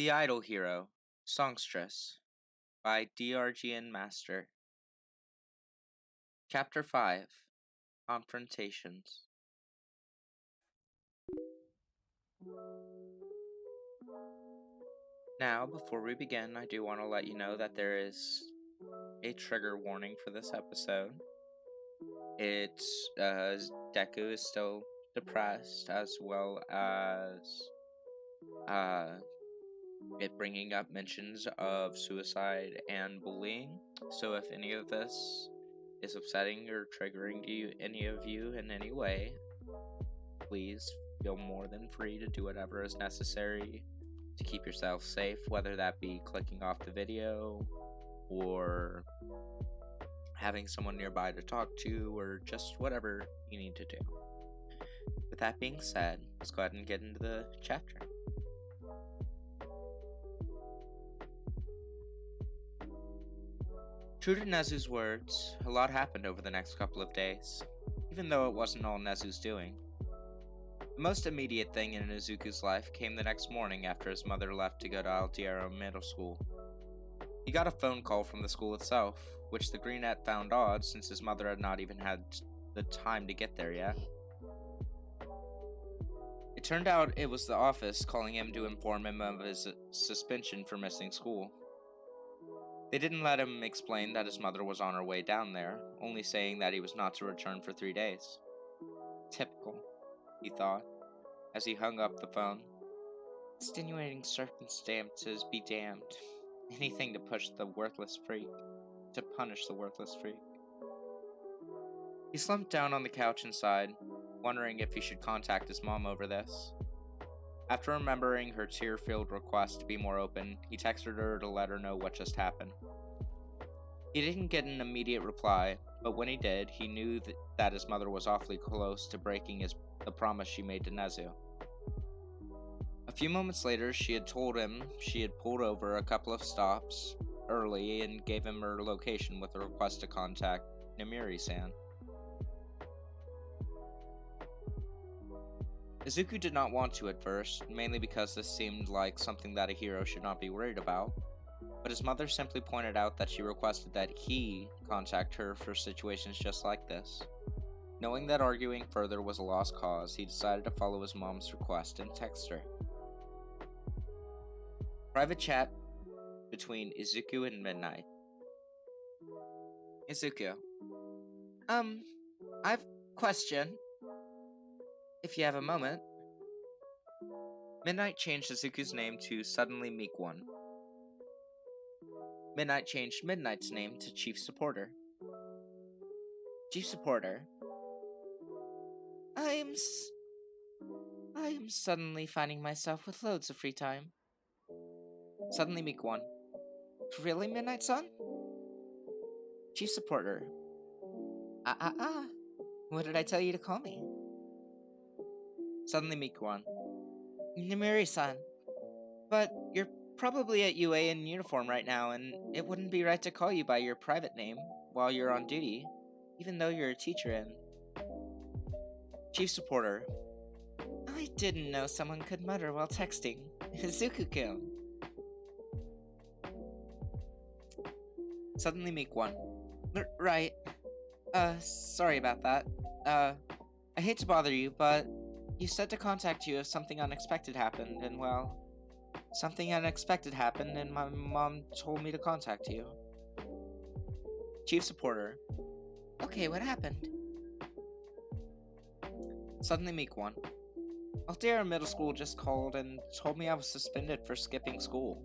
The Idol Hero, Songstress, by DrgnMstr. Chapter 5, Confrontations. Now, before we begin, I do want to let you know that there is a trigger warning for this episode. It's, Deku is still depressed, as well as, it bringing up mentions of suicide and bullying. So if any of this is upsetting or triggering any of you in any way, please feel more than free to do whatever is necessary to keep yourself safe, whether that be clicking off the video or having someone nearby to talk to, or just whatever you need to do. With that being said, let's go ahead and get into the chapter. True to Nezu's words, a lot happened over the next couple of days, even though it wasn't all Nezu's doing. The most immediate thing in Izuku's life came the next morning after his mother left to go to Altiero Middle School. He got a phone call from the school itself, which the Greenette found odd since his mother had not even had the time to get there yet. It turned out it was the office calling him to inform him of his suspension for missing school. They didn't let him explain that his mother was on her way down there, only saying that he was not to return for 3 days. Typical, he thought, as he hung up the phone. Extenuating circumstances be damned. Anything to punish the worthless freak. He slumped down on the couch inside, wondering if he should contact his mom over this. After remembering her tear-filled request to be more open, he texted her to let her know what just happened. He didn't get an immediate reply, but when he did, he knew that his mother was awfully close to breaking the promise she made to Nezu. A few moments later, she had told him she had pulled over a couple of stops early and gave him her location with a request to contact Namiri-san. Izuku did not want to at first, mainly because this seemed like something that a hero should not be worried about, but his mother simply pointed out that she requested that he contact her for situations just like this. Knowing that arguing further was a lost cause, he decided to follow his mom's request and text her. Private chat between Izuku and Midnight. Izuku. I've question. If you have a moment. Midnight changed Izuku's name to Suddenly Meek One. Midnight changed Midnight's name to Chief Supporter. Chief Supporter. I am suddenly finding myself with loads of free time. Suddenly Meek One. Really, Midnight-san? Chief Supporter. What did I tell you to call me? Suddenly Meek One. Namiri-san. But you're probably at UA in uniform right now, and it wouldn't be right to call you by your private name while you're on duty, even though you're a teacher and... Chief Supporter. I didn't know someone could mutter while texting. Izuku-kun. Suddenly Meek One. Right. Sorry about that. I hate to bother you, but you said to contact you if something unexpected happened, and well, something unexpected happened and my mom told me to contact you. Chief Supporter. Okay, what happened? Suddenly Meek One. Altiero Middle School just called and told me I was suspended for skipping school.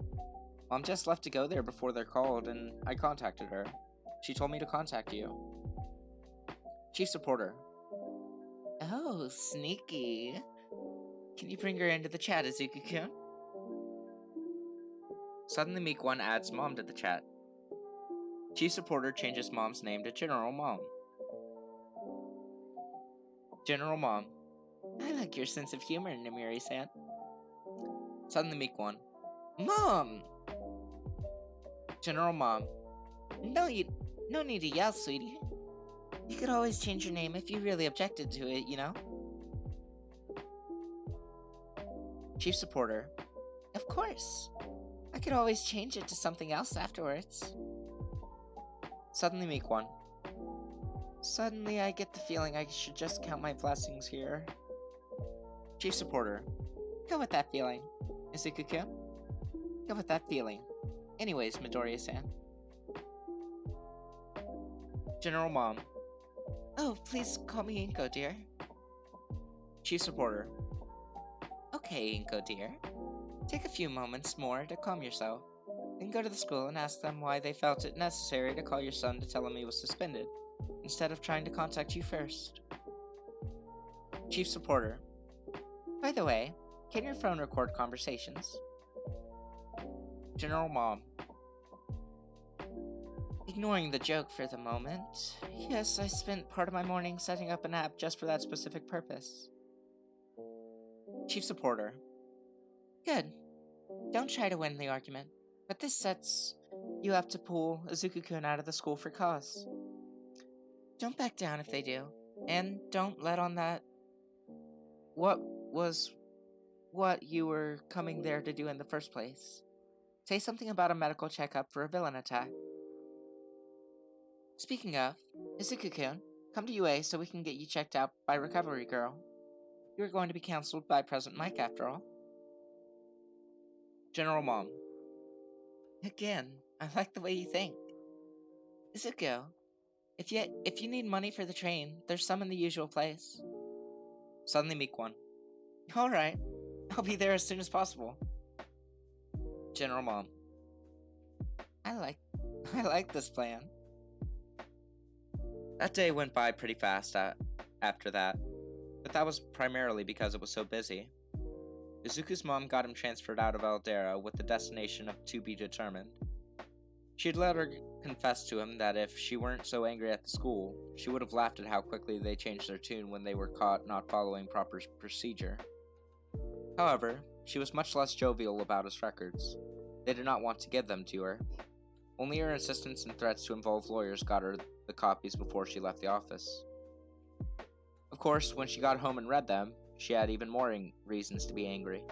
Mom just left to go there before they're called, and I contacted her. She told me to contact you. Chief Supporter. Oh, sneaky. Can you bring her into the chat, Izuku-kun? Suddenly Meek One adds Mom to the chat. Chief Supporter changes Mom's name to General Mom. General Mom. I like your sense of humor, Namiri-san. Suddenly Meek One. Mom! General Mom. No need to yell, sweetie. You could always change your name if you really objected to it, you know? Chief Supporter. Of course. I could always change it to something else afterwards. Suddenly Meek one. Suddenly I get the feeling I should just count my blessings here. Chief Supporter. Go with that feeling. Izuku-kun? Go with that feeling. Anyways, Midoriya-san. General Mom. Oh, please call me Inko, dear. Chief Supporter. Okay, Inko, dear. Take a few moments more to calm yourself. Then go to the school and ask them why they felt it necessary to call your son to tell him he was suspended, instead of trying to contact you first. Chief Supporter. By the way, can your phone record conversations? General Mom. Ignoring the joke for the moment, yes, I spent part of my morning setting up an app just for that specific purpose. Chief Supporter. Good. Don't try to win the argument, but this sets you up to pull Izuku-kun out of the school for cause. Don't back down if they do, and don't let on that what you were coming there to do in the first place. Say something about a medical checkup for a villain attack. Speaking of, Izuku-kun, come to UA so we can get you checked out by Recovery Girl. You are going to be counseled by President Mike after all. General Mom. Again, I like the way you think. Izuku, if you need money for the train, there's some in the usual place. Suddenly Meek one. Alright, I'll be there as soon as possible. General Mom. I like this plan. That day went by pretty fast after that, but that was primarily because it was so busy. Izuku's mom got him transferred out of Aldera with the destination of to be determined. She had let her confess to him that if she weren't so angry at the school, she would have laughed at how quickly they changed their tune when they were caught not following proper procedure. However, she was much less jovial about his records. They did not want to give them to her. Only her insistence and threats to involve lawyers got her the copies before she left the office. Of course, when she got home and read them, she had even more reasons to be angry.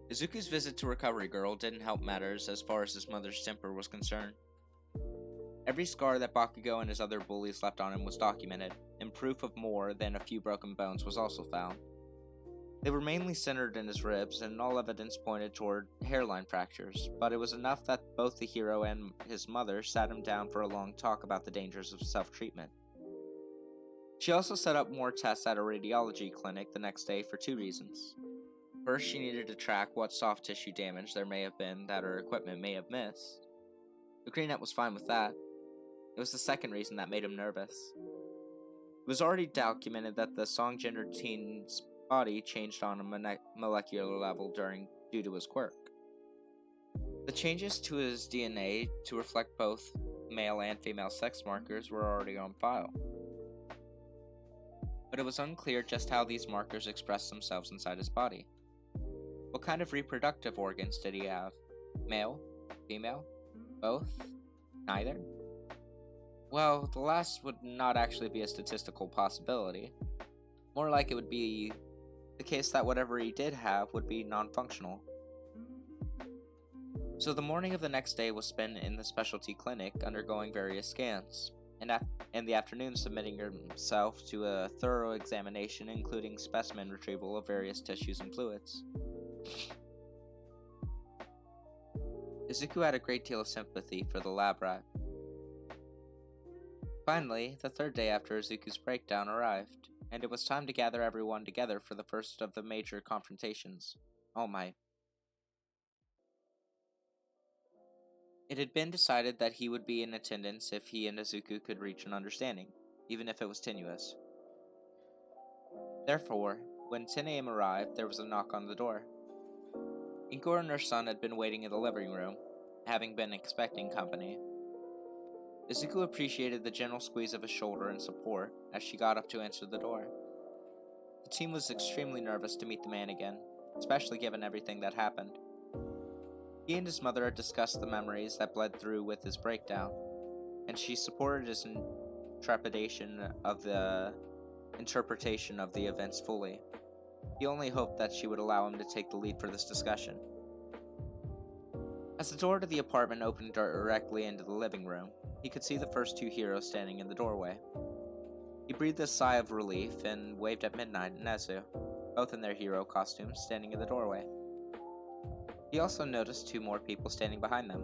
Izuku's visit to Recovery Girl didn't help matters as far as his mother's temper was concerned. Every scar that Bakugou and his other bullies left on him was documented, and proof of more than a few broken bones was also found. They were mainly centered in his ribs, and all evidence pointed toward hairline fractures, but it was enough that both the hero and his mother sat him down for a long talk about the dangers of self-treatment. She also set up more tests at a radiology clinic the next day for two reasons. First, she needed to track what soft tissue damage there may have been that her equipment may have missed. The Greenet was fine with that. It was the second reason that made him nervous. It was already documented that the song-gendered teen's body changed on a molecular level due to his quirk. The changes to his DNA to reflect both male and female sex markers were already on file. But it was unclear just how these markers expressed themselves inside his body. What kind of reproductive organs did he have? Male? Female? Both? Neither? Well, the last would not actually be a statistical possibility. More like it would be the case that whatever he did have would be non-functional. So the morning of the next day was spent in the specialty clinic undergoing various scans, and the afternoon submitting himself to a thorough examination including specimen retrieval of various tissues and fluids. Izuku had a great deal of sympathy for the lab rat. Finally, the third day after Izuku's breakdown arrived, and it was time to gather everyone together for the first of the major confrontations, All Might. It had been decided that he would be in attendance if he and Izuku could reach an understanding, even if it was tenuous. Therefore, when 10 a.m. arrived, there was a knock on the door. Inko and her son had been waiting in the living room, having been expecting company. Izuku appreciated the gentle squeeze of his shoulder in support as she got up to answer the door. The team was extremely nervous to meet the man again, especially given everything that happened. He and his mother had discussed the memories that bled through with his breakdown, and she supported his trepidation of the interpretation of the events fully. He only hoped that she would allow him to take the lead for this discussion. As the door to the apartment opened directly into the living room, he could see the first two heroes standing in the doorway. He breathed a sigh of relief and waved at Midnight and Nezu, both in their hero costumes, standing in the doorway. He also noticed two more people standing behind them.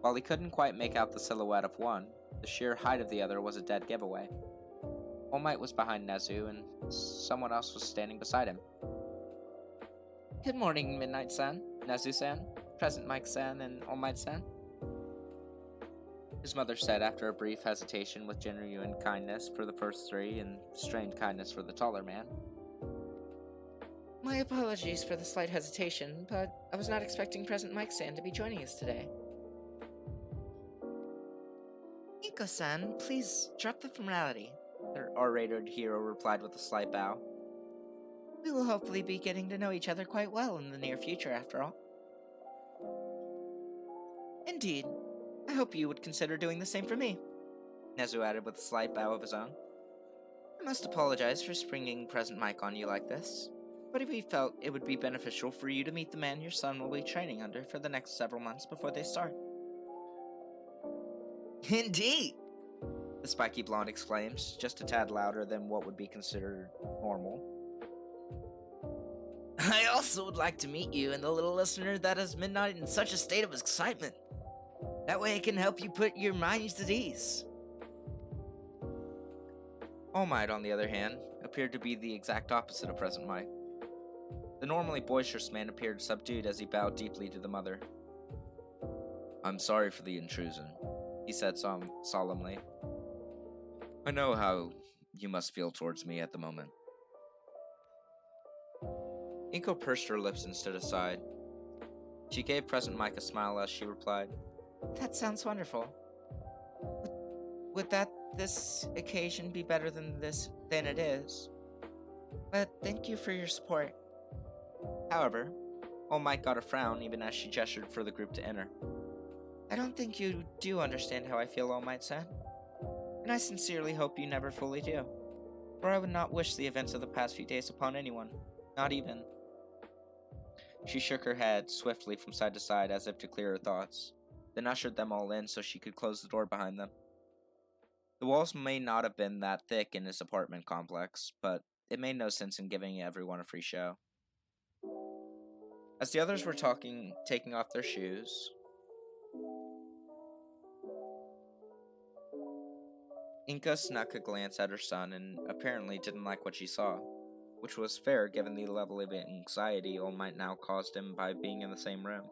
While he couldn't quite make out the silhouette of one, the sheer height of the other was a dead giveaway. All Might was behind Nezu, and someone else was standing beside him. Good morning, Midnight-san, Nezu-san, Present Mike-san, and All Might-san, his mother said after a brief hesitation, with genuine kindness for the first three and strained kindness for the taller man. My apologies for the slight hesitation, but I was not expecting Present Mike-san to be joining us today. Iko-san, please drop the formality, Their R-rated hero replied with a slight bow. We will hopefully be getting to know each other quite well in the near future, after all. Indeed. I hope you would consider doing the same for me, Nezu added with a slight bow of his own. I must apologize for springing Present Mike on you like this, but we felt it would be beneficial for you to meet the man your son will be training under for the next several months before they start. Indeed! The spiky blonde exclaims, just a tad louder than what would be considered normal. I also would like to meet you and the little listener that has Midnight in such a state of excitement. That way it can help you put your minds at ease. All Might, on the other hand, appeared to be the exact opposite of Present Mike. The normally boisterous man appeared subdued as he bowed deeply to the mother. I'm sorry for the intrusion, he said solemnly. I know how you must feel towards me at the moment. Inko pursed her lips and stood aside. She gave Present Mike a smile as she replied, That sounds wonderful. Would that this occasion be better than it is? But thank you for your support. However, All Might got a frown even as she gestured for the group to enter. I don't think you do understand how I feel, All Might-san. And I sincerely hope you never fully do. For I would not wish the events of the past few days upon anyone, not even. She shook her head swiftly from side to side as if to clear her thoughts, then ushered them all in so she could close the door behind them. The walls may not have been that thick in his apartment complex, but it made no sense in giving everyone a free show. As the others were taking off their shoes, Inka snuck a glance at her son and apparently didn't like what she saw, which was fair given the level of anxiety All Might now caused him by being in the same room.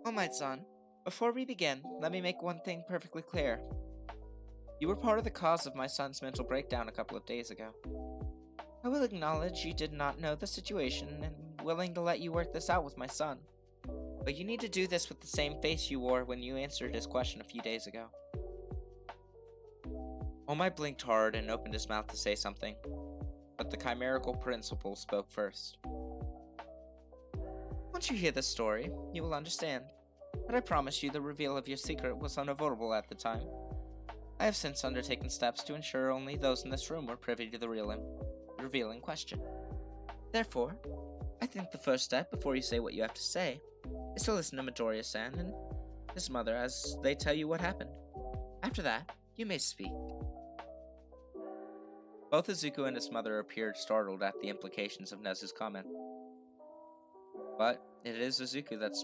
All Might-san, before we begin, let me make one thing perfectly clear. You were part of the cause of my son's mental breakdown a couple of days ago. I will acknowledge you did not know the situation and willing to let you work this out with my son. But you need to do this with the same face you wore when you answered his question a few days ago. All Might blinked hard and opened his mouth to say something, but the chimerical principal spoke first. Once you hear this story, you will understand, but I promise you the reveal of your secret was unavoidable at the time. I have since undertaken steps to ensure only those in this room were privy to the reveal in question. Therefore, I think the first step before you say what you have to say is to listen to Midoriya-san and his mother as they tell you what happened. After that, you may speak. Both Izuku and his mother appeared startled at the implications of Nezu's comment. But it is Izuku that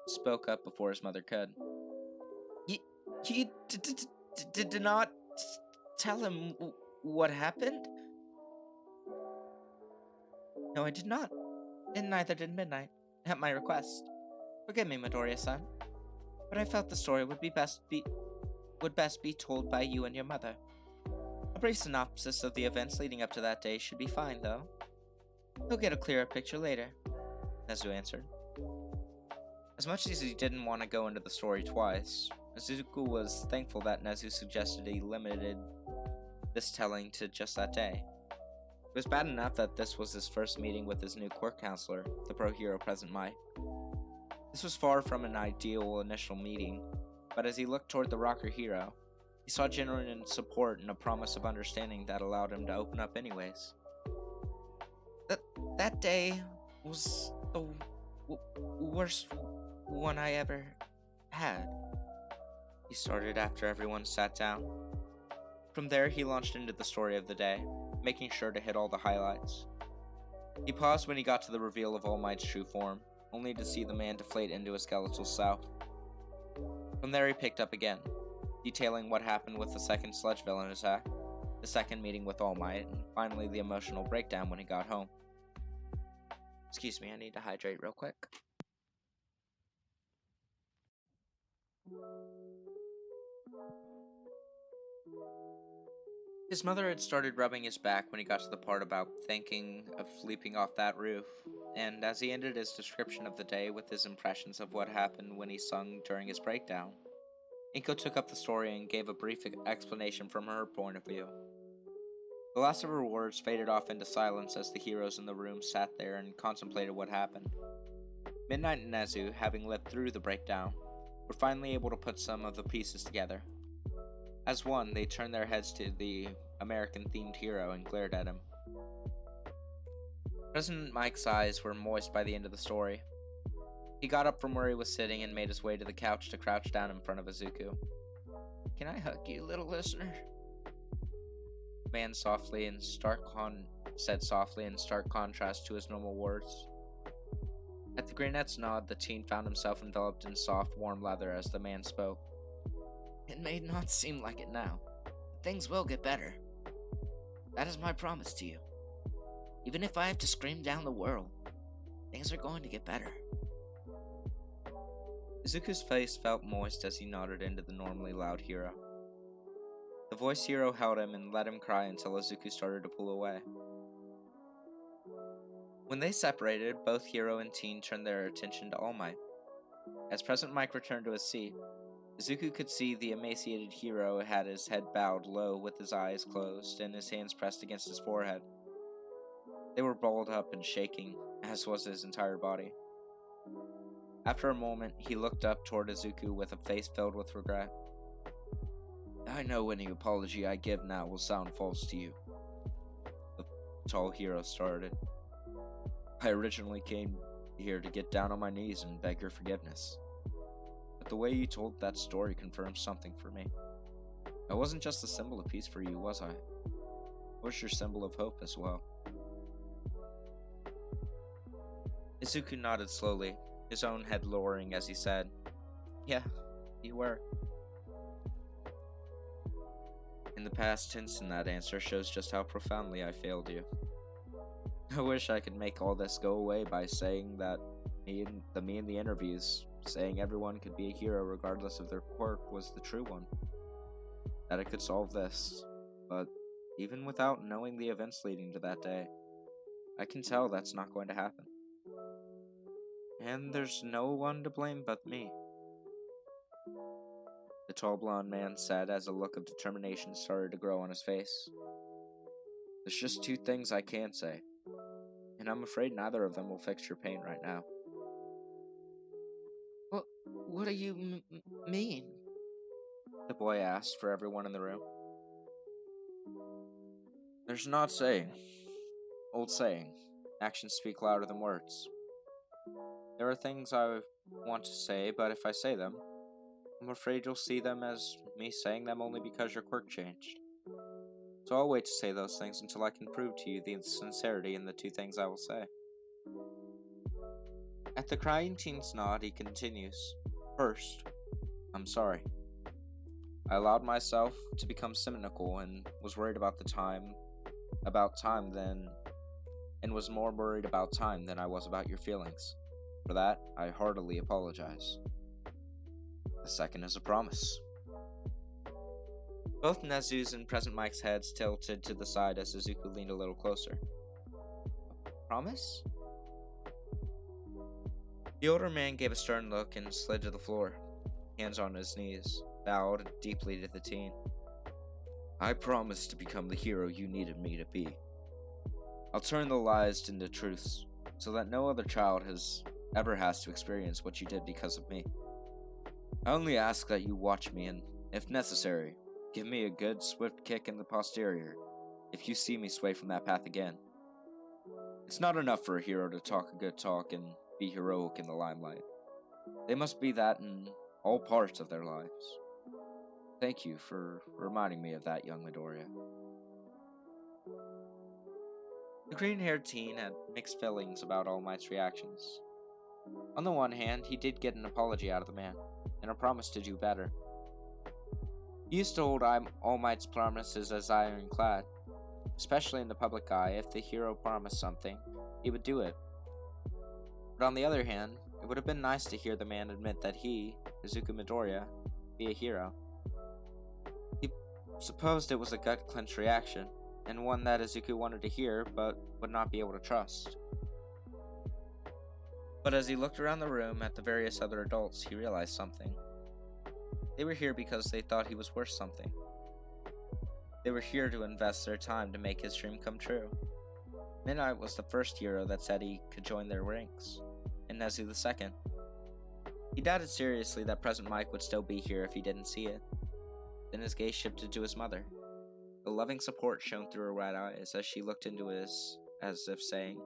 spoke up before his mother could. You did not tell him what happened? No, I did not. And neither did Midnight, at my request. Forgive me, Midoriya-san, but I felt the story would best be told by you and your mother. A brief synopsis of the events leading up to that day should be fine, though. You'll get a clearer picture later, Nezu answered. As much as he didn't want to go into the story twice, Izuku was thankful that Nezu suggested he limited this telling to just that day. It was bad enough that this was his first meeting with his new Quirk counselor, the pro-hero Present Mike. This was far from an ideal initial meeting, but as he looked toward the rocker hero, He saw genuine support and a promise of understanding that allowed him to open up anyways. That day was the worst one I ever had. He started after everyone sat down. From there, he launched into the story of the day, making sure to hit all the highlights. He paused when he got to the reveal of All Might's true form, only to see the man deflate into a skeletal self. From there, he picked up again, detailing what happened with the second sludge villain attack, the second meeting with All Might, and finally the emotional breakdown when he got home. Excuse me, I need to hydrate real quick. His mother had started rubbing his back when he got to the part about thinking of leaping off that roof, and as he ended his description of the day with his impressions of what happened when he sung during his breakdown, Inko took up the story and gave a brief explanation from her point of view. The last of her words faded off into silence as the heroes in the room sat there and contemplated what happened. Midnight and Nezu, having lived through the breakdown, were finally able to put some of the pieces together. As one, they turned their heads to the American-themed hero and glared at him. President Mike's eyes were moist by the end of the story. He got up from where he was sitting and made his way to the couch to crouch down in front of Izuku. Can I hug you, little listener? The man said softly in stark contrast to his normal words. At the Greenette's nod, the teen found himself enveloped in soft, warm leather as the man spoke. It may not seem like it now, but things will get better. That is my promise to you. Even if I have to scream down the world, things are going to get better. Izuku's face felt moist as he nodded into the normally loud hero. The voice hero held him and let him cry until Izuku started to pull away. When they separated, both hero and teen turned their attention to All Might. As President Mike returned to his seat, Izuku could see the emaciated hero had his head bowed low with his eyes closed and his hands pressed against his forehead. They were balled up and shaking, as was his entire body. After a moment, he looked up toward Izuku with a face filled with regret. I know any apology I give now will sound false to you. The tall hero started. I originally came here to get down on my knees and beg your forgiveness. But the way you told that story confirms something for me. I wasn't just a symbol of peace for you, was I? I was your symbol of hope as well. Izuku nodded slowly, his own head lowering as he said, Yeah, you were. In the past tense in that answer shows just how profoundly I failed you. I wish I could make all this go away by saying that me in the interviews, saying everyone could be a hero regardless of their quirk was the true one. That I could solve this, but even without knowing the events leading to that day, I can tell that's not going to happen. And there's no one to blame but me. The tall blonde man said as a look of determination started to grow on his face. There's just two things I can say, and I'm afraid neither of them will fix your pain right now. What do you mean? The boy asked for everyone in the room. There's an old saying. Actions speak louder than words. There are things I want to say, but if I say them, I'm afraid you'll see them as me saying them only because your quirk changed. So I'll wait to say those things until I can prove to you the sincerity in the two things I will say. At the crying teen's nod, he continues. First, I'm sorry. I allowed myself to become cynical and was worried about time than I was about your feelings. For that, I heartily apologize. The second is a promise. Both Nezu's and Present Mike's heads tilted to the side as Izuku leaned a little closer. Promise? The older man gave a stern look and slid to the floor, hands on his knees, bowed deeply to the teen. I promise to become the hero you needed me to be. I'll turn the lies into truths, so that no other child ever has to experience what you did because of me. I only ask that you watch me and, if necessary, Give me a good, swift kick in the posterior, if you see me sway from that path again. It's not enough for a hero to talk a good talk and be heroic in the limelight. They must be that in all parts of their lives. Thank you for reminding me of that, young Midoriya. The green-haired teen had mixed feelings about All Might's reactions. On the one hand, he did get an apology out of the man, and a promise to do better. He used to hold All Might's promises as ironclad, especially in the public eye. If the hero promised something, he would do it. But on the other hand, it would have been nice to hear the man admit that he, Izuku Midoriya, be a hero. He supposed it was a gut-clench reaction, and one that Izuku wanted to hear, but would not be able to trust. But as he looked around the room at the various other adults, he realized something. They were here because they thought he was worth something. They were here to invest their time to make his dream come true. Midnight was the first hero that said he could join their ranks, and Nezu the second. He doubted seriously that President Mike would still be here if he didn't see it. Then his gaze shifted to his mother. The loving support shone through her red eyes as she looked into his, as if saying,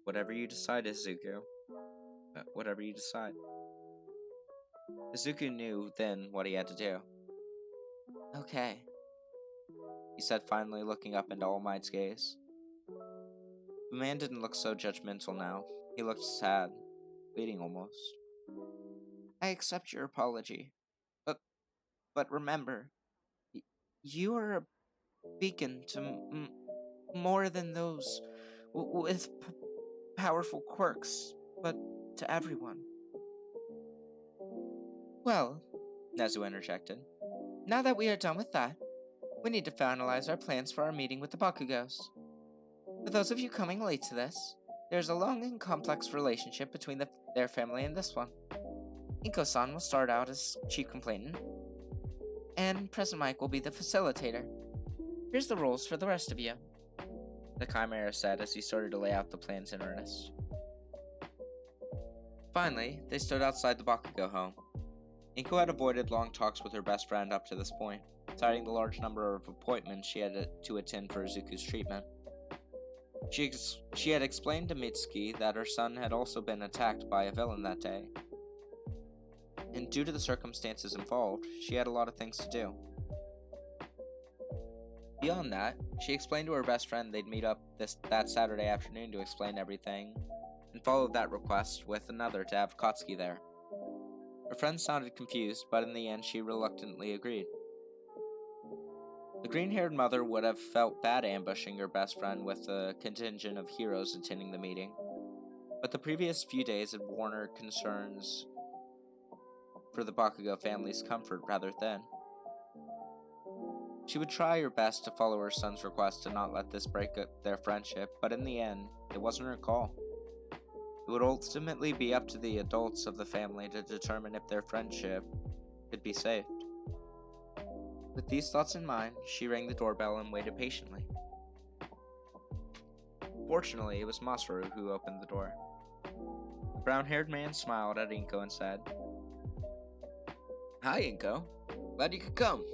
"Whatever you decide, Izuku. Whatever you decide." Izuku knew then what he had to do. "Okay," he said, finally looking up into All Might's gaze. The man didn't look so judgmental now. He looked sad, pleading almost. "I accept your apology. But remember, you are a beacon to more than those with powerful quirks, but to everyone." "Well," Nezu interjected, "now that we are done with that, we need to finalize our plans for our meeting with the Bakugous. For those of you coming late to this, there's a long and complex relationship between their family and this one. Inko-san will start out as chief complainant, and President Mike will be the facilitator. Here's the rules for the rest of you," the Chimera said as he started to lay out the plans in earnest. Finally, they stood outside the Bakugo home. Inko had avoided long talks with her best friend up to this point, citing the large number of appointments she had to attend for Izuku's treatment. She had explained to Mitsuki that her son had also been attacked by a villain that day, and due to the circumstances involved, she had a lot of things to do. Beyond that, she explained to her best friend they'd meet up that Saturday afternoon to explain everything, and followed that request with another to have Katsuki there. Her friend sounded confused, but in the end she reluctantly agreed. The green-haired mother would have felt bad ambushing her best friend with a contingent of heroes attending the meeting, but the previous few days had worn her concerns for the Bakugo family's comfort rather thin. She would try her best to follow her son's request to not let this break up their friendship, but in the end, it wasn't her call. It would ultimately be up to the adults of the family to determine if their friendship could be saved. With these thoughts in mind, she rang the doorbell and waited patiently. Fortunately, it was Masaru who opened the door. The brown-haired man smiled at Inko and said, "Hi, Inko. Glad you could come."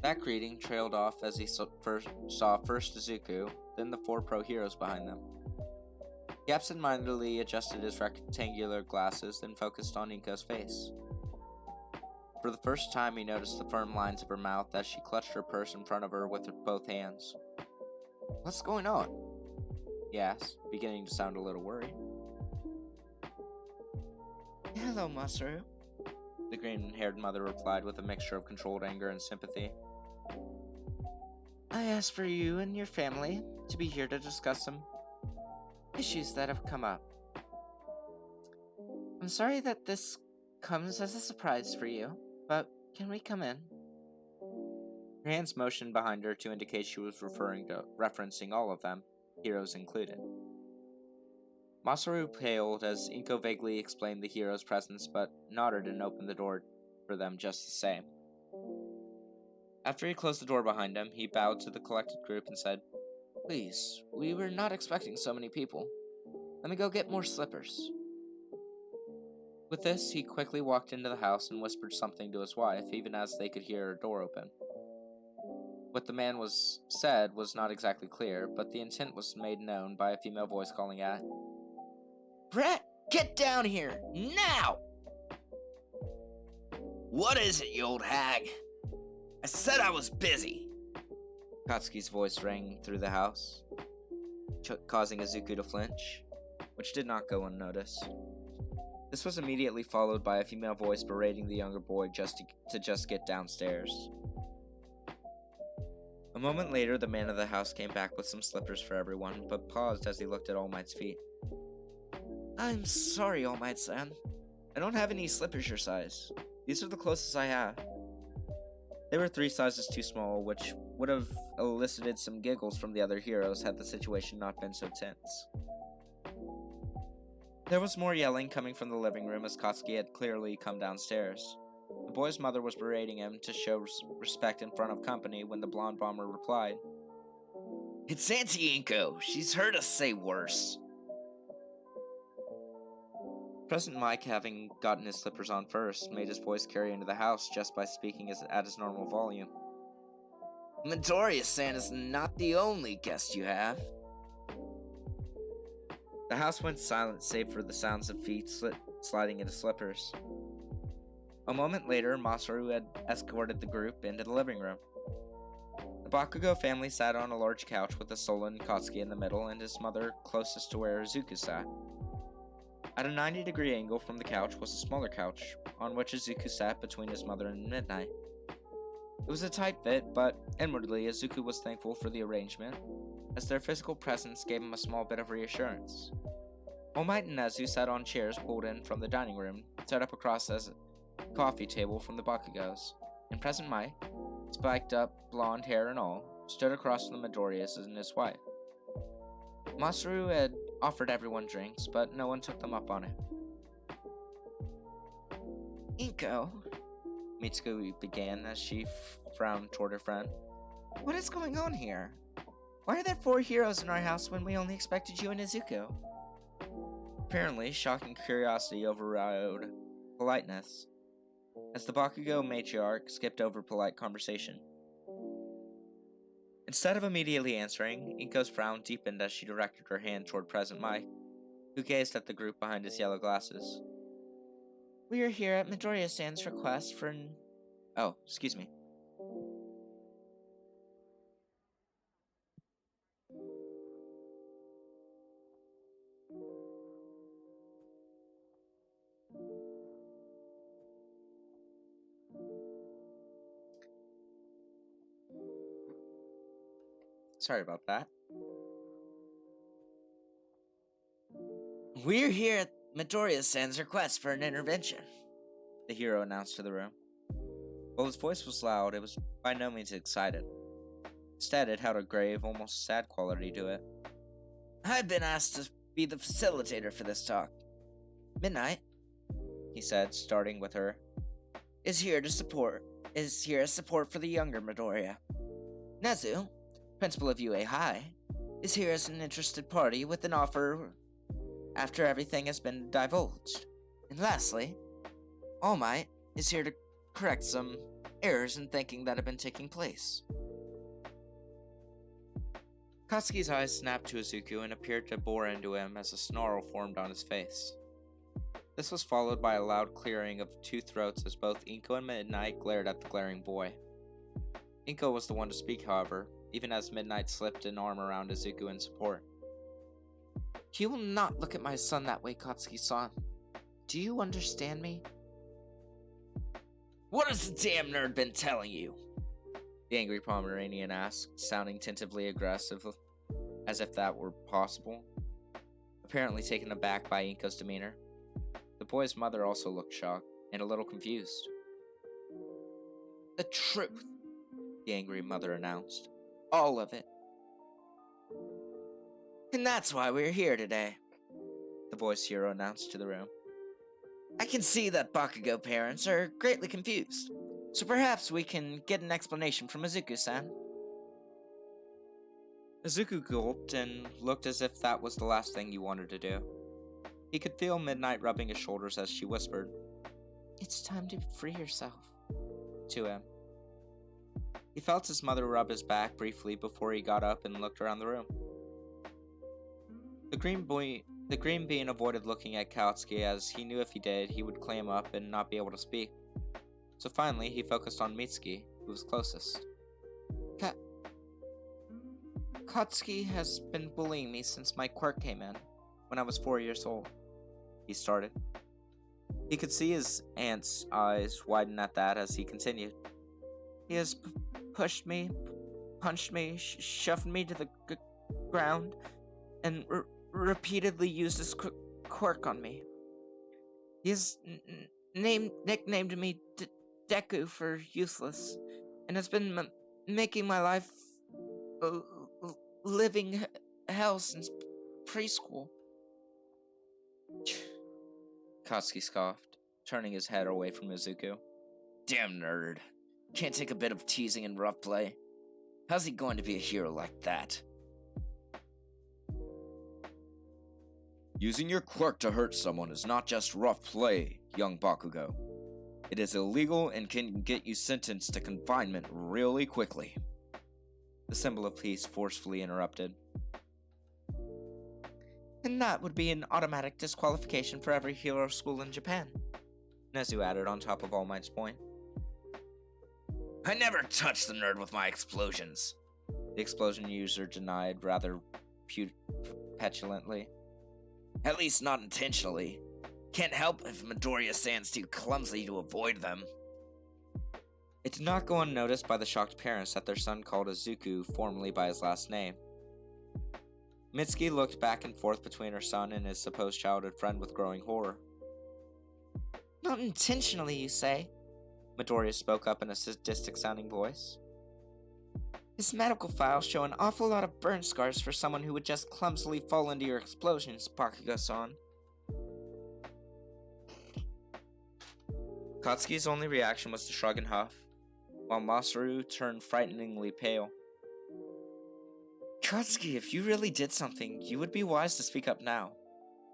That greeting trailed off as he saw first Izuku, then the 4 pro heroes behind them. He absent-mindedly adjusted his rectangular glasses, then focused on Inko's face. For the first time, he noticed the firm lines of her mouth as she clutched her purse in front of her with both hands. "What's going on?" he asked, beginning to sound a little worried. "Hello, Masaru," the green-haired mother replied with a mixture of controlled anger and sympathy. "I asked for you and your family to be here to discuss some issues that have come up. I'm sorry that this comes as a surprise for you, but can we come in?" Her hands motioned behind her to indicate she was referencing all of them, heroes included. Masaru paled as Inko vaguely explained the hero's presence, but nodded and opened the door for them just the same. After he closed the door behind him, he bowed to the collected group and said, "Please, we were not expecting so many people. Let me go get more slippers." With this, he quickly walked into the house and whispered something to his wife, even as they could hear her door open. What the man said was not exactly clear, but the intent was made known by a female voice calling out, Brett, get down here, now! What is it, you old hag? I said I was busy. Katsuki's voice rang through the house, causing Izuku to flinch, which did not go unnoticed. This was immediately followed by a female voice berating the younger boy to just get downstairs. A moment later, the man of the house came back with some slippers for everyone, but paused as he looked at All Might's feet. I'm sorry, All Might-san. I don't have any slippers your size. These are the closest I have. They were 3 sizes too small, which would have elicited some giggles from the other heroes had the situation not been so tense. There was more yelling coming from the living room as Katsuki had clearly come downstairs. The boy's mother was berating him to show respect in front of company when the blonde bomber replied, It's Auntie Inko. She's heard us say worse. Present Mike, having gotten his slippers on first, made his voice carry into the house just by speaking at his normal volume. Midoriya-san is not the only guest you have. The house went silent save for the sounds of feet sliding into slippers. A moment later, Masaru had escorted the group into the living room. The Bakugo family sat on a large couch with a sullen Katsuki in the middle and his mother closest to where Izuku sat. At a 90-degree angle from the couch was a smaller couch, on which Izuku sat between his mother and Midnight. It was a tight fit, but inwardly Izuku was thankful for the arrangement, as their physical presence gave him a small bit of reassurance. All Might and Nezu sat on chairs pulled in from the dining room, set up across as a coffee table from the Bakugos, and Present Mike, spiked up blonde hair and all, stood across from the Midoriyas and his wife. Masaru had offered everyone drinks, but no one took them up on it. Inko, Mitsuko began as she frowned toward her friend. what is going on here? Why are there 4 heroes in our house when we only expected you and Izuku? Apparently, shocking curiosity overrode politeness, as the Bakugo matriarch skipped over polite conversation. Instead of immediately answering, Inko's frown deepened as she directed her hand toward Present Mike, who gazed at the group behind his yellow glasses. We are here at Midoriya-san's request for an... Oh, excuse me. Sorry about that. We're here at Midoriya-san's request for an intervention, The hero announced to the room. While his voice was loud, it was by no means excited. Instead, it had a grave, almost sad quality to it. I've been asked to be the facilitator for this talk. Midnight, He said, starting with her. is here as support for the younger Midoriya. Nezu, principal of UA High, is here as an interested party with an offer after everything has been divulged. And lastly, All Might is here to correct some errors in thinking that have been taking place. Katsuki's eyes snapped to Izuku and appeared to bore into him as a snarl formed on his face. This was followed by a loud clearing of 2 throats as both Inko and Midnight glared at the glaring boy. Inko was the one to speak, however, even as Midnight slipped an arm around Izuku in support. You will not look at my son that way, Katsuki-san. Do you understand me? What has the damn nerd been telling you? The angry Pomeranian asked, sounding tentatively aggressive, as if that were possible. Apparently taken aback by Inko's demeanor. The boy's mother also looked shocked, and a little confused. The truth, The angry mother announced. all of it. And that's why we're here today. The voice hero announced to the room. I can see that Bakugo parents are greatly confused, so perhaps we can get an explanation from Izuku-san. Izuku gulped and looked as if that was the last thing you wanted to do. He could feel Midnight rubbing his shoulders as she whispered, "It's time to free yourself," to him. He felt his mother rub his back briefly before he got up and looked around the room. The green bean avoided looking at Katsuki, as he knew if he did, he would clam up and not be able to speak. So finally, he focused on Mitsuki, who was closest. Katsuki has been bullying me since my quirk came in, when I was 4 years old, he started. He could see his aunt's eyes widen at that as he continued. He has pushed me, punched me, shoved me to the ground, and repeatedly used his quirk on me. He has nicknamed me Deku for useless, and has been making my life living hell since preschool. Katsuki scoffed, turning his head away from Izuku. Damn nerd. Can't take a bit of teasing and rough play. How's he going to be a hero like that? Using your quirk to hurt someone is not just rough play, young Bakugo. It is illegal and can get you sentenced to confinement really quickly. The symbol of peace forcefully interrupted. And that would be an automatic disqualification for every hero school in Japan, Nezu added on top of All Might's point. I never touched the nerd with my explosions. The explosion user denied rather petulantly. At least not intentionally. Can't help if Midoriya-san's too clumsy to avoid them. It did not go unnoticed by the shocked parents that their son called Izuku formally by his last name. Mitsuki looked back and forth between her son and his supposed childhood friend with growing horror. Not intentionally, you say? Midoriya spoke up in a sadistic-sounding voice. His medical files show an awful lot of burn scars for someone who would just clumsily fall into your explosions, Bakugous-san. Katsuki's only reaction was to shrug and huff, while Masaru turned frighteningly pale. Katsuki, if you really did something, you would be wise to speak up now.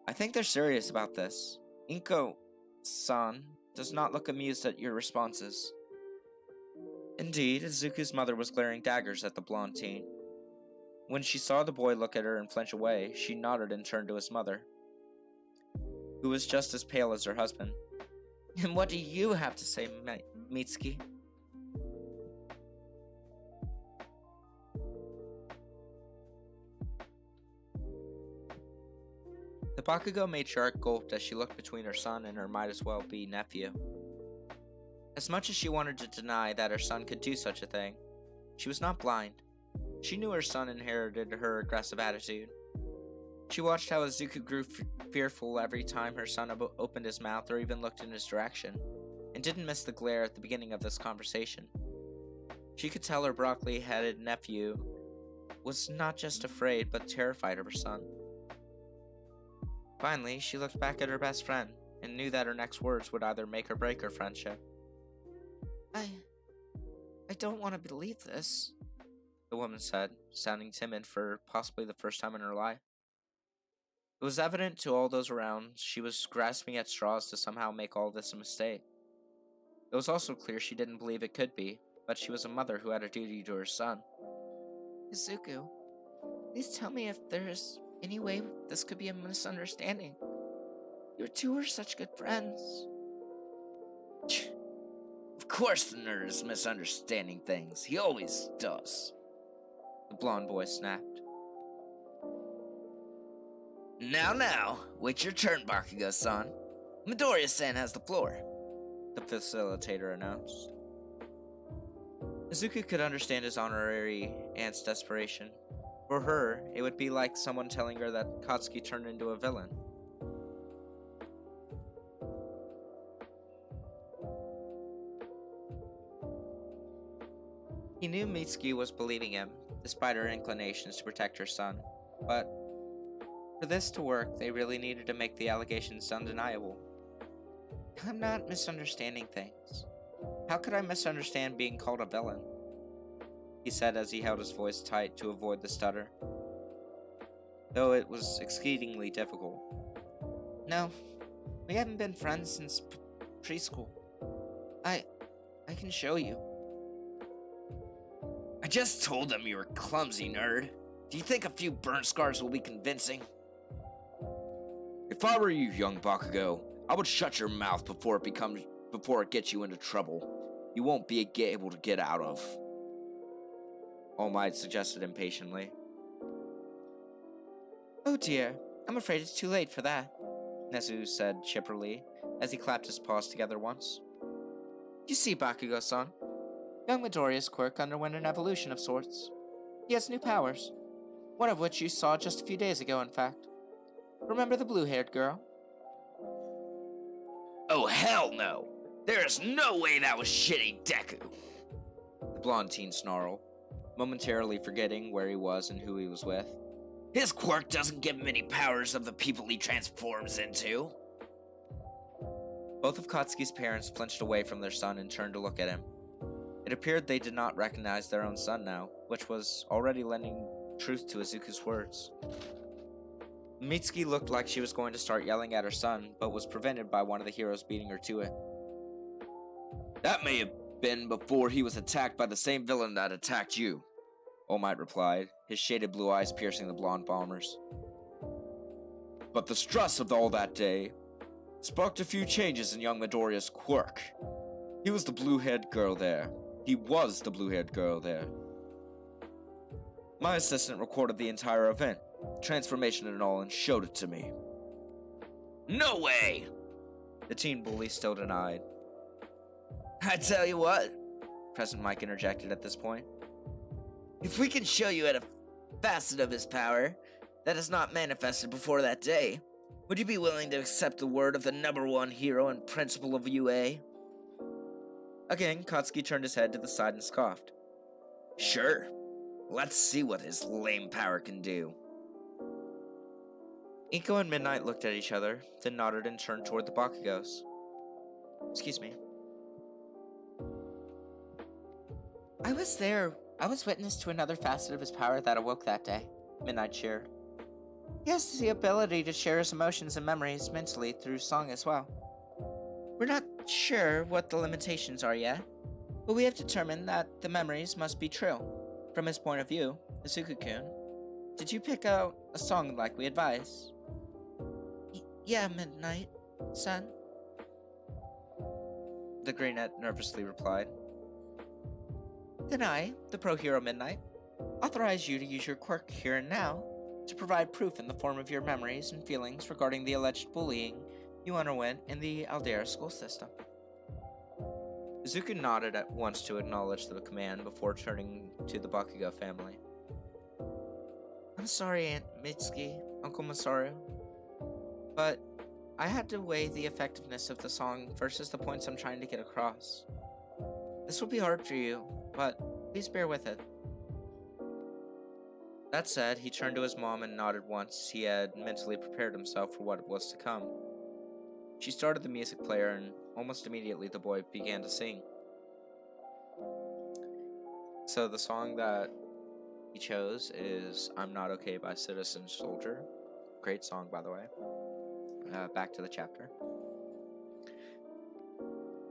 I think they're serious about this. Inko-san does not look amused at your responses. Indeed, Izuku's mother was glaring daggers at the blonde teen. When she saw the boy look at her and flinch away, she nodded and turned to his mother, who was just as pale as her husband. And what do you have to say, Mitsuki? The Bakugo matriarch gulped as she looked between her son and her might-as-well-be nephew. As much as she wanted to deny that her son could do such a thing, she was not blind. She knew her son inherited her aggressive attitude. She watched how Izuku grew fearful every time her son opened his mouth or even looked in his direction, and didn't miss the glare at the beginning of this conversation. She could tell her broccoli-headed nephew was not just afraid but terrified of her son. Finally, she looked back at her best friend, and knew that her next words would either make or break her friendship. I don't want to believe this, the woman said, sounding timid for possibly the first time in her life. It was evident to all those around she was grasping at straws to somehow make all this a mistake. It was also clear she didn't believe it could be, but she was a mother who had a duty to her son. Izuku, please tell me if there's any way this could be a misunderstanding. You two are such good friends. Of course the nerd is misunderstanding things. He always does. The blonde boy snapped. Now, wait your turn, Bakugo-san. Midoriya-san has the floor, the facilitator announced. Izuku could understand his honorary aunt's desperation. For her, it would be like someone telling her that Katsuki turned into a villain. He knew Mitsuki was believing him, despite her inclinations to protect her son, but for this to work, they really needed to make the allegations undeniable. I'm not misunderstanding things. How could I misunderstand being called a villain? He said as he held his voice tight to avoid the stutter, though it was exceedingly difficult. No, we haven't been friends since preschool. I can show you. I just told them you were clumsy, nerd. Do you think a few burn scars will be convincing? If I were you, young Bakugo, I would shut your mouth before it gets you into trouble you won't be able to get out of. All Might suggested impatiently. Oh dear, I'm afraid it's too late for that, Nezu said chipperly as he clapped his paws together once. You see, Bakugo-san, young Midoriya's quirk underwent an evolution of sorts. He has new powers, one of which you saw just a few days ago, in fact. Remember the blue-haired girl? Oh, hell no! There is no way that was shitty Deku! The blonde teen snarled, momentarily forgetting where he was and who he was with. His quirk doesn't give him any powers of the people he transforms into. Both of Katsuki's parents flinched away from their son and turned to look at him. It appeared they did not recognize their own son now, which was already lending truth to Izuku's words. Mitsuki looked like she was going to start yelling at her son, but was prevented by one of the heroes beating her to it. That may have been before he was attacked by the same villain that attacked you, All Might replied, his shaded blue eyes piercing the blonde bombers. But the stress of all that day sparked a few changes in young Midoriya's quirk. He was the blue-haired girl there. My assistant recorded the entire event, transformation and all, and showed it to me. No way! The teen bully still denied. I tell you what, President Mike interjected at this point. if we can show you at a facet of his power that is not manifested before that day, would you be willing to accept the word of the #1 hero and principal of UA? Again, Katsuki turned his head to the side and scoffed. Sure. Let's see what his lame power can do. Inko and Midnight looked at each other, then nodded and turned toward the Bakugous. Excuse me. I was there. I was witness to another facet of his power that awoke that day, Midnight shared. He has the ability to share his emotions and memories mentally through song as well. We're not sure what the limitations are yet, but we have determined that the memories must be true. From his point of view, Izuku-kun, did you pick out a song like we advised? Yeah, Midnight, son. The Greenette nervously replied. Then I, the pro hero Midnight, authorize you to use your quirk here and now to provide proof in the form of your memories and feelings regarding the alleged bullying you underwent in the Aldera school system. Izuku nodded at once to acknowledge the command before turning to the Bakugo family. I'm sorry, Aunt Mitsuki, Uncle Masaru, but I had to weigh the effectiveness of the song versus the points I'm trying to get across. This will be hard for you, but please bear with it. That said, he turned to his mom and nodded once he had mentally prepared himself for what was to come. She started the music player and almost immediately the boy began to sing. So the song that he chose is I'm Not Okay by Citizen Soldier. Great song, by the way. Back to the chapter.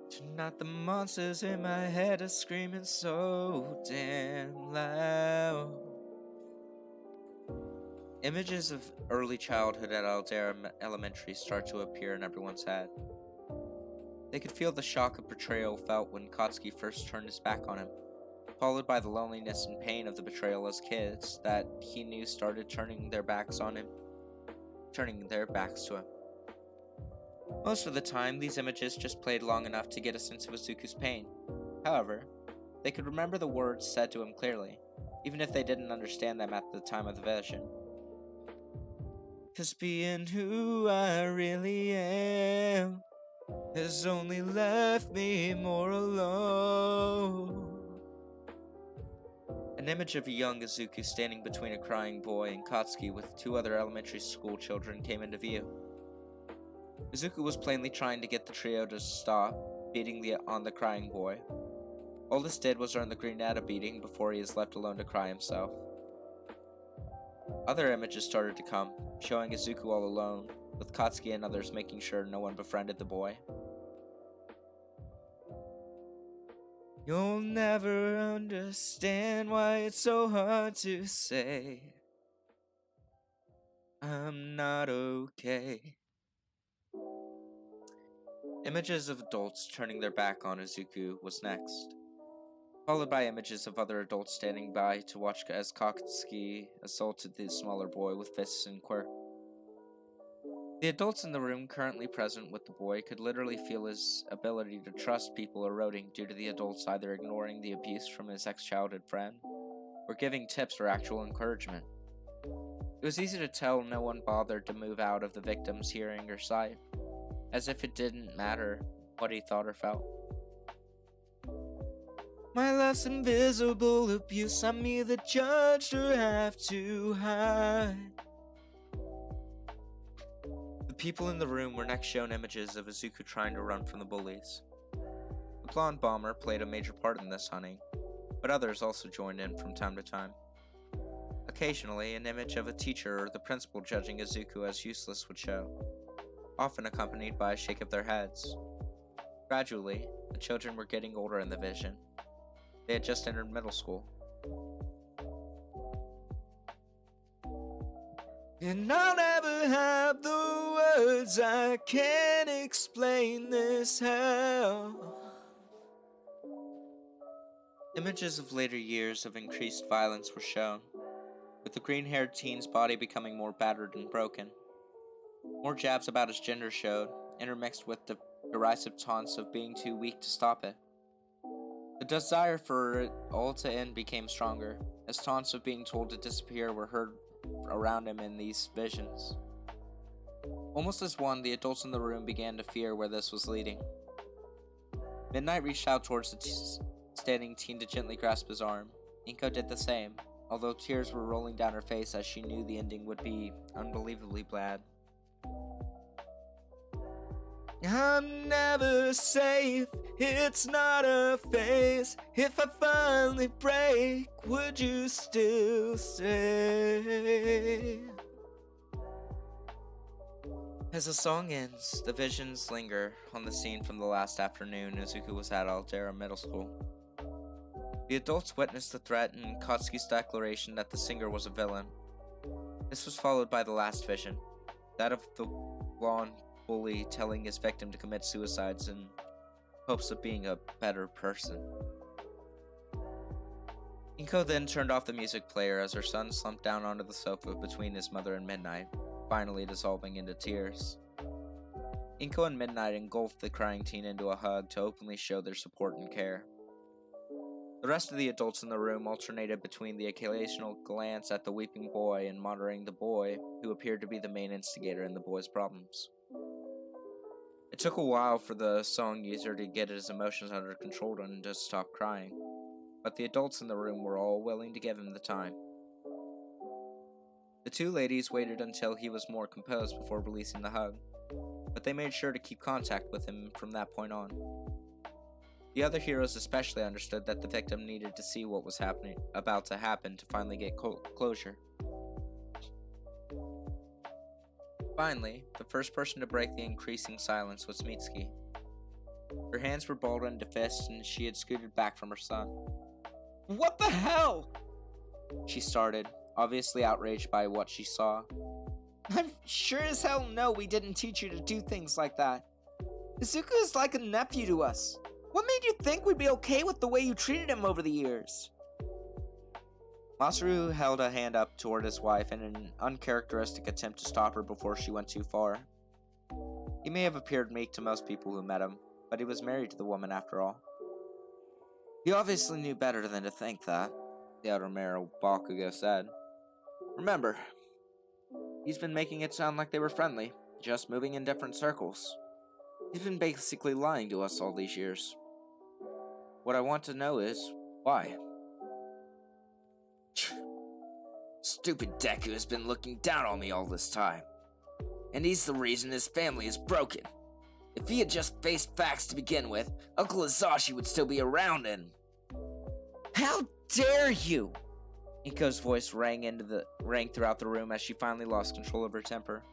Tonight the monsters in my head are screaming so damn loud. Images of early childhood at Aldera Elementary start to appear in everyone's head. They could feel the shock of betrayal felt when Katsuki first turned his back on him, followed by the loneliness and pain of the betrayal as kids that he knew started turning their backs to him. Most of the time, these images just played long enough to get a sense of Izuku's pain. However, they could remember the words said to him clearly, even if they didn't understand them at the time of the vision. 'Cause being who I really am has only left me more alone. An image of a young Izuku standing between a crying boy and Katsuki with 2 other elementary school children came into view. Izuku was plainly trying to get the trio to stop beating on the crying boy. All this did was earn the Greenette a beating before he is left alone to cry himself. Other images started to come, showing Izuku all alone, with Katsuki and others making sure no one befriended the boy. You'll never understand why it's so hard to say I'm not okay. Images of adults turning their back on Izuku was next, followed by images of other adults standing by to watch as Katsuki assaulted the smaller boy with fists and Quirk. The adults in the room currently present with the boy could literally feel his ability to trust people eroding due to the adults either ignoring the abuse from his ex-childhood friend or giving tips or actual encouragement. It was easy to tell no one bothered to move out of the victim's hearing or sight, as if it didn't matter what he thought or felt. My life's invisible abuse, I'm either judged or have to hide. The people in the room were next shown images of Izuku trying to run from the bullies. The blonde bomber played a major part in this hunting, but others also joined in from time to time. Occasionally, an image of a teacher or the principal judging Izuku as useless would show, often accompanied by a shake of their heads. Gradually, the children were getting older in the vision. They had just entered middle school. And I'll never have the words, I can't explain this hell. Images of later years of increased violence were shown, with the green-haired teen's body becoming more battered and broken. More jabs about his gender showed, intermixed with the derisive taunts of being too weak to stop it. The desire for it all to end became stronger, as taunts of being told to disappear were heard around him in these visions. Almost as one, the adults in the room began to fear where this was leading. Midnight reached out towards the standing teen to gently grasp his arm. Inko did the same, although tears were rolling down her face as she knew the ending would be unbelievably bad. I'm never safe, it's not a phase. If I finally break, would you still stay? As the song ends, the visions linger on the scene from the last afternoon Izuku was at Aldera Middle School. The adults witnessed the threat and Katsuki's declaration that the singer was a villain. This was followed by the last vision, that of the blonde bully telling his victim to commit suicides in hopes of being a better person. Inko then turned off the music player as her son slumped down onto the sofa between his mother and Midnight, finally dissolving into tears. Inko and Midnight engulfed the crying teen into a hug to openly show their support and care. The rest of the adults in the room alternated between the occasional glance at the weeping boy and monitoring the boy, who appeared to be the main instigator in the boy's problems. It took a while for the song user to get his emotions under control and just stop crying, but the adults in the room were all willing to give him the time. The two ladies waited until he was more composed before releasing the hug, but they made sure to keep contact with him from that point on. The other heroes especially understood that the victim needed to see what was about to happen to finally get closure. Finally, the first person to break the increasing silence was Mitsuki. Her hands were balled into fists and she had scooted back from her son. What the hell? She started, obviously outraged by what she saw. I'm sure as hell no we didn't teach you to do things like that. Izuku is like a nephew to us. What made you think we'd be okay with the way you treated him over the years? Masaru held a hand up toward his wife in an uncharacteristic attempt to stop her before she went too far. He may have appeared meek to most people who met him, but he was married to the woman after all. He obviously knew better than to think that, the outer mayor Bakugous said. Remember, he's been making it sound like they were friendly, just moving in different circles. He's been basically lying to us all these years. What I want to know is, why? Stupid Deku has been looking down on me all this time. And he's the reason his family is broken. If he had just faced facts to begin with, Uncle Azashi would still be around and... How dare you! Inko's voice rang throughout the room as she finally lost control of her temper.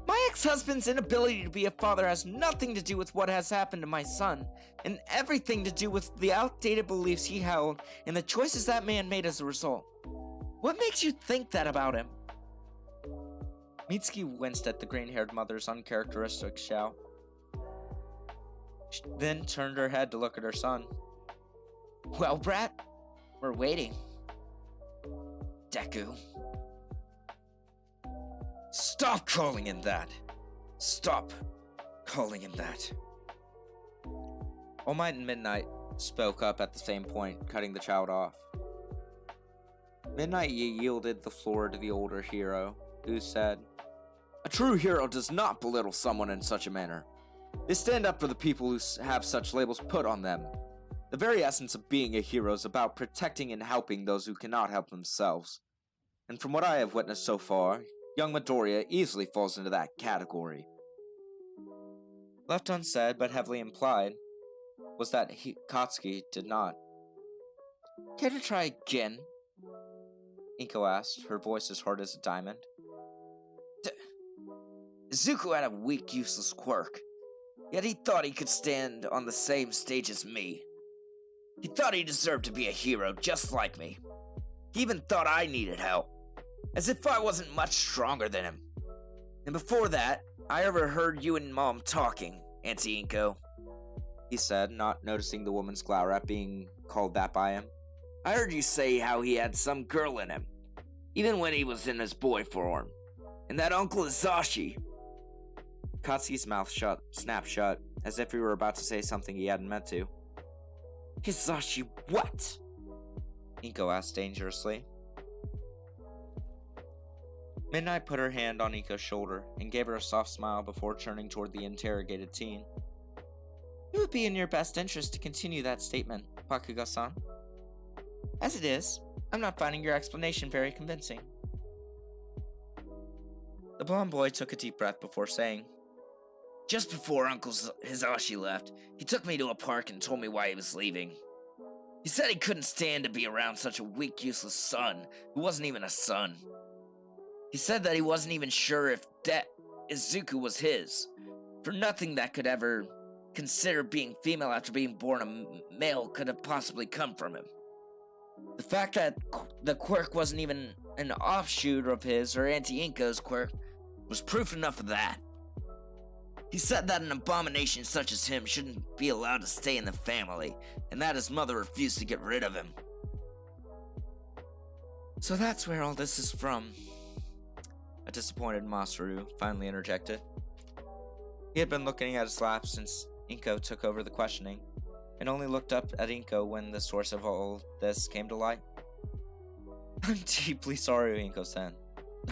My ex-husband's inability to be a father has nothing to do with what has happened to my son, and everything to do with the outdated beliefs he held and the choices that man made as a result. What makes you think that about him? Mitsuki winced at the green-haired mother's uncharacteristic shout, then turned her head to look at her son. Well, brat, we're waiting. Deku. Stop calling him that! Stop calling him that. All Might and Midnight spoke up at the same point, cutting the child off. Midnight yielded the floor to the older hero, who said, A true hero does not belittle someone in such a manner. They stand up for the people who have such labels put on them. The very essence of being a hero is about protecting and helping those who cannot help themselves. And from what I have witnessed so far, young Midoriya easily falls into that category. Left unsaid but heavily implied was that Katsuki did not. Care to try again? Inko asked, her voice as hard as a diamond. Izuku had a weak, useless quirk, yet he thought he could stand on the same stage as me. He thought he deserved to be a hero just like me. He even thought I needed help, as if I wasn't much stronger than him. And before that, I overheard you and Mom talking, Auntie Inko, he said, not noticing the woman's glower at being called that by him. I heard you say how he had some girl in him, even when he was in his boy form. And that Uncle Izashi. Katsuki's mouth snapped shut, as if he were about to say something he hadn't meant to. Izashi what? Inko asked dangerously. Midnight put her hand on Inko's shoulder and gave her a soft smile before turning toward the interrogated teen. It would be in your best interest to continue that statement, Bakugous-san. As it is, I'm not finding your explanation very convincing. The blonde boy took a deep breath before saying, Just before Uncle Hizashi left, he took me to a park and told me why he was leaving. He said he couldn't stand to be around such a weak, useless son who wasn't even a son. He said that he wasn't even sure if Izuku was his, for nothing that could ever consider being female after being born a male could have possibly come from him. The fact that the quirk wasn't even an offshoot of his or Auntie Inko's quirk was proof enough of that. He said that an abomination such as him shouldn't be allowed to stay in the family, and that his mother refused to get rid of him. So that's where all this is from. A disappointed Masaru finally interjected. He had been looking at his lap since Inko took over the questioning, and only looked up at Inko when the source of all this came to light. I'm deeply sorry, Inko said.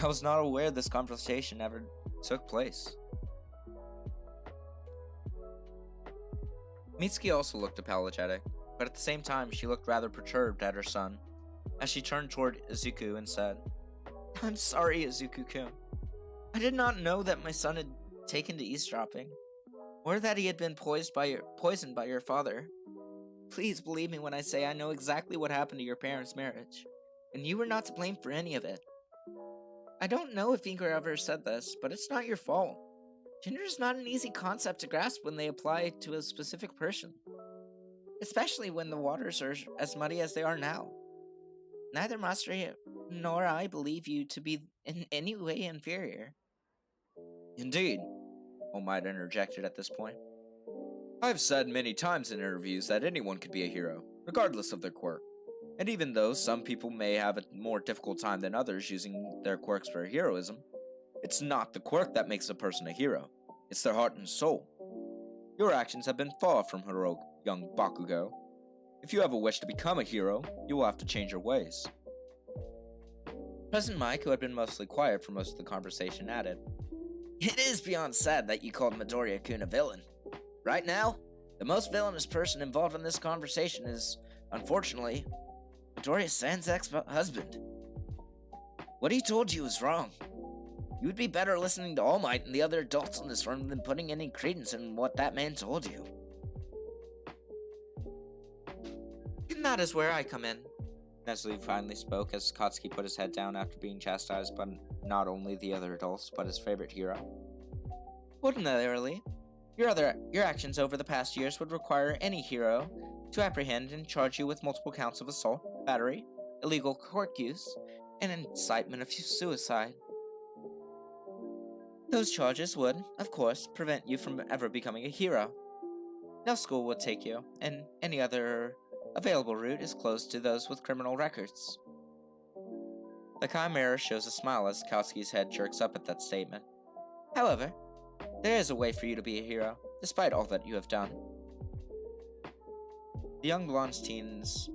I was not aware this conversation ever took place. Mitsuki also looked apologetic, but at the same time she looked rather perturbed at her son, as she turned toward Izuku and said, I'm sorry, Izuku-kun. I did not know that my son had taken to eavesdropping, or that he had been poisoned by your father. Please believe me when I say I know exactly what happened to your parents' marriage, and you were not to blame for any of it. I don't know if Inko ever said this, but it's not your fault. Gender is not an easy concept to grasp when they apply it to a specific person, especially when the waters are as muddy as they are now. Neither Master nor I believe you to be in any way inferior. Indeed, All Might interjected at this point. I've said many times in interviews that anyone could be a hero, regardless of their quirk. And even though some people may have a more difficult time than others using their quirks for heroism, it's not the quirk that makes a person a hero. It's their heart and soul. Your actions have been far from heroic, young Bakugo. If you ever wish to become a hero, you will have to change your ways. President Mike, who had been mostly quiet for most of the conversation, added, It is beyond sad that you called Midoriya-kun a villain. Right now, the most villainous person involved in this conversation is, unfortunately, Midoriya-san's ex-husband. What he told you is wrong. You would be better listening to All Might and the other adults in this room than putting any credence in what that man told you. And that is where I come in. Nezu finally spoke as Katsuki put his head down after being chastised by not only the other adults, but his favorite hero. Ordinarily, your actions over the past years would require any hero to apprehend and charge you with multiple counts of assault, battery, illegal court use, and incitement of suicide. Those charges would, of course, prevent you from ever becoming a hero. No school would take you, and any other available route is closed to those with criminal records. The Chimera shows a smile as Katsuki's head jerks up at that statement. However, there is a way for you to be a hero, despite all that you have done. The young blonde teen's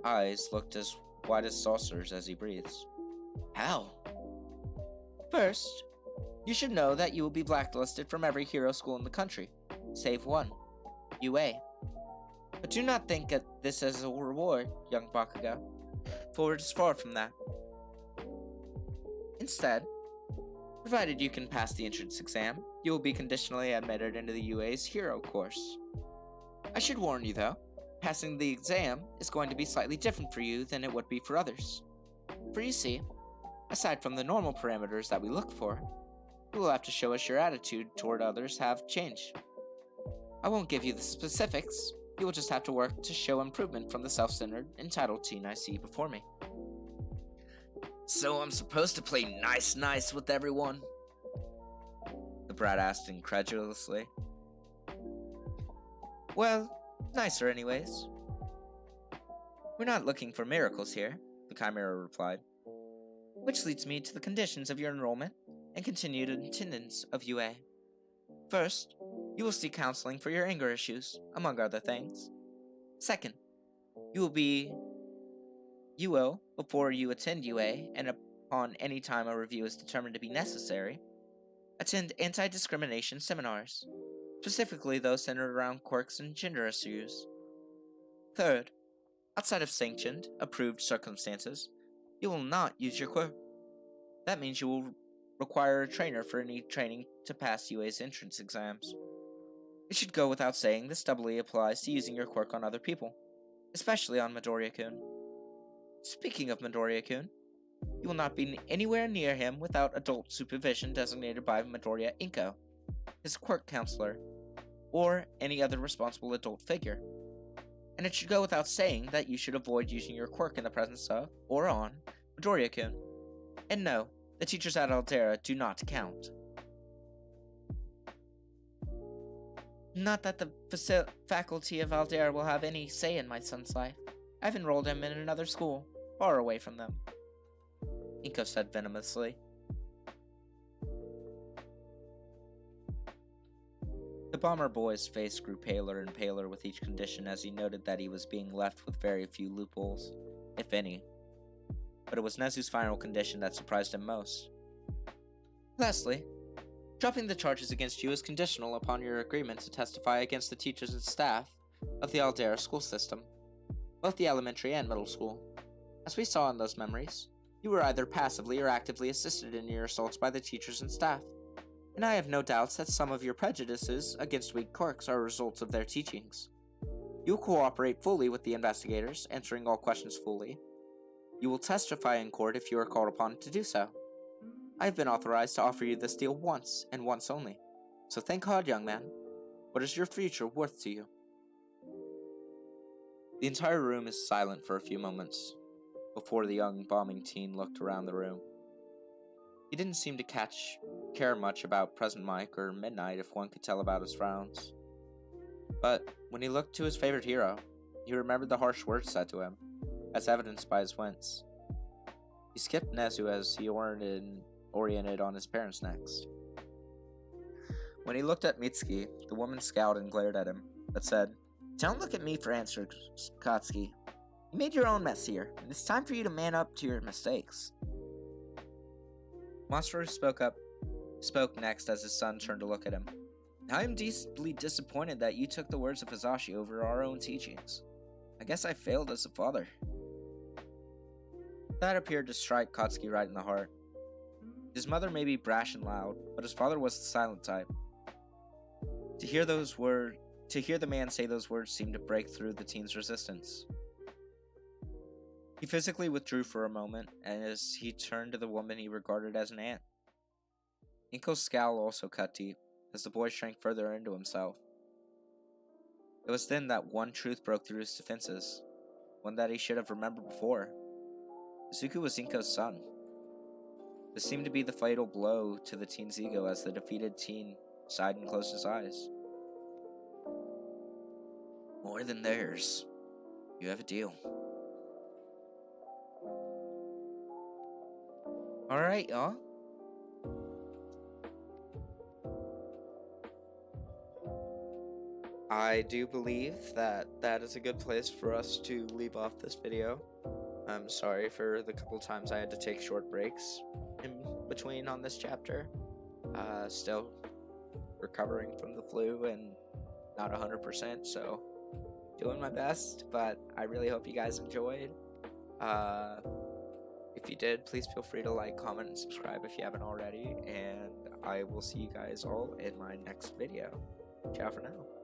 eyes looked as wide as saucers as he breathes. How? First, you should know that you will be blacklisted from every hero school in the country, save one, UA. But do not think of this as a reward, young Bakugo, for it is far from that. Instead, provided you can pass the entrance exam, you will be conditionally admitted into the UA's hero course. I should warn you though, passing the exam is going to be slightly different for you than it would be for others. For you see, aside from the normal parameters that we look for, you will have to show us your attitude toward others have changed. I won't give you the specifics, you will just have to work to show improvement from the self-centered, entitled teen I see before me. So I'm supposed to play nice with everyone? The brat asked incredulously. Well, nicer anyways. We're not looking for miracles here, the Chimera replied. Which leads me to the conditions of your enrollment and continued attendance of UA. First, you will seek counseling for your anger issues, among other things. Second, you will, before you attend UA, and upon any time a review is determined to be necessary, attend anti-discrimination seminars, specifically those centered around quirks and gender issues. Third, outside of sanctioned, approved circumstances, you will not use your quirk. That means you will require a trainer for any training to pass UA's entrance exams. It should go without saying this doubly applies to using your quirk on other people, especially on Midoriya-kun. Speaking of Midoriya-kun, you will not be anywhere near him without adult supervision designated by Midoriya Inko, his quirk counselor, or any other responsible adult figure. And it should go without saying that you should avoid using your quirk in the presence of, or on, Midoriya-kun. And no, the teachers at Aldera do not count. Not that the faculty of Aldera will have any say in my son's life. I've enrolled him in another school, far away from them, Inko said venomously. The bomber boy's face grew paler and paler with each condition as he noted that he was being left with very few loopholes, if any. But it was Nezu's final condition that surprised him most. Lastly, dropping the charges against you is conditional upon your agreement to testify against the teachers and staff of the Aldera school system, both the elementary and middle school. As we saw in those memories, you were either passively or actively assisted in your assaults by the teachers and staff, and I have no doubts that some of your prejudices against weak quirks are results of their teachings. You will cooperate fully with the investigators, answering all questions fully. You will testify in court if you are called upon to do so. I have been authorized to offer you this deal once, and once only. So think hard, young man. What is your future worth to you? The entire room is silent for a few moments, before the young bombing teen looked around the room. He didn't seem to care much about Present Mike or Midnight if one could tell about his frowns. But when he looked to his favorite hero, he remembered the harsh words said to him, as evidenced by his wince. He skipped Nezu as he oriented on his parents next. When he looked at Mitsuki, the woman scowled and glared at him, but said, "Don't look at me for answers, Katsuki. You made your own mess here, and it's time for you to man up to your mistakes." Masaru spoke next as his son turned to look at him. "I am deeply disappointed that you took the words of Hisashi over our own teachings. I guess I failed as a father." That appeared to strike Katsuki right in the heart. His mother may be brash and loud, but his father was the silent type. To hear the man say those words seemed to break through the teen's resistance. He physically withdrew for a moment, as he turned to the woman he regarded as an aunt. Inko's scowl also cut deep, as the boy shrank further into himself. It was then that one truth broke through his defenses, one that he should have remembered before. Izuku was Zinko's son. This seemed to be the fatal blow to the teen's ego as the defeated teen sighed and closed his eyes. More than theirs. You have a deal. Alright, y'all. I do believe that that is a good place for us to leave off this video. I'm sorry for the couple times I had to take short breaks in between on this chapter. Still recovering from the flu and not 100%, so doing my best, but I really hope you guys enjoyed. If you did, please feel free to like, comment, and subscribe if you haven't already, and I will see you guys all in my next video. Ciao for now.